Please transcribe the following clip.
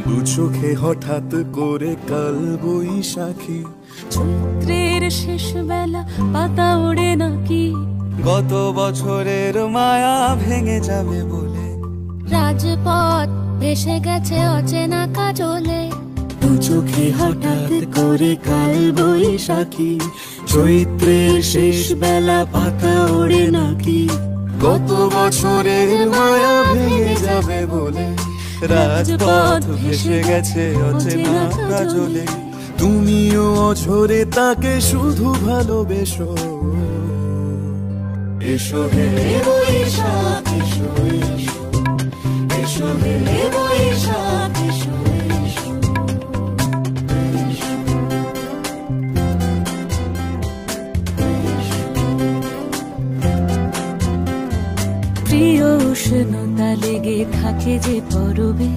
দু চোখে হঠাৎ করে কাল বৈশাখী, চৈত্রের শেষ বেলা পাতা ওড়ে নাকি, গত বছরের মায়া ভেঙে যাবে বলে, রাজপথ ভেসে গেছে অচেনা কাজলে। দু চোখে হঠাৎ করে কাল বৈশাখী, চৈত্রের শেষ বেলা পাতা ওড়ে নাকি, গত বছরের মায়া ভেঙে যাবে বলে, রাজপথ ভেসে গেছে অচেনা কাজলে। তুমিও অঝরে তাকে শুধু ভালোবেসো, এসো হে বৈশাখ এসো এসো, এসো হে বৈশাখ এসো এসো। প্রিয় উষ্ণতা লেগে থাকে যে পরবে,